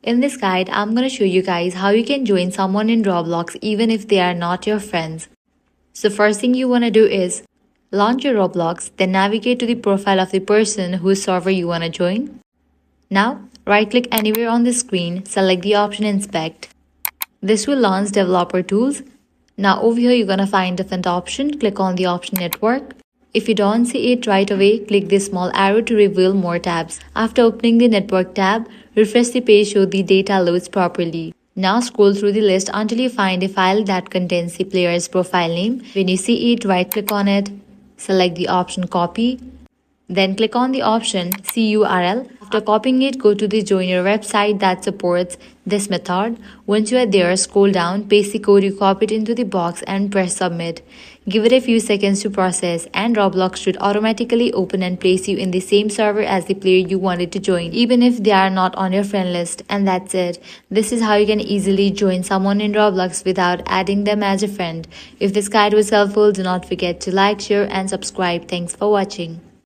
In this guide, I'm going to show you guys how you can join someone in Roblox even if they are not your friends. So first thing you want to do is launch your Roblox, then navigate to the profile of the person whose server you want to join. Now, right click anywhere on the screen, select the option Inspect. This will launch Developer Tools. Now over here you're going to find different option, click on the option Network. If you don't see it right away, click this small arrow to reveal more tabs. After opening the Network tab, refresh the page so the data loads properly. Now scroll through the list until you find a file that contains the player's profile name. When you see it, right click on it, select the option Copy. Then click on the option CURL. After copying it, go to the joiner website that supports this method. Once you are there, scroll down, paste the code you copied into the box and press submit. Give it a few seconds to process and Roblox should automatically open and place you in the same server as the player you wanted to join, even if they are not on your friend list. And that's it. This is how you can easily join someone in Roblox without adding them as a friend. If this guide was helpful, do not forget to like, share and subscribe. Thanks for watching.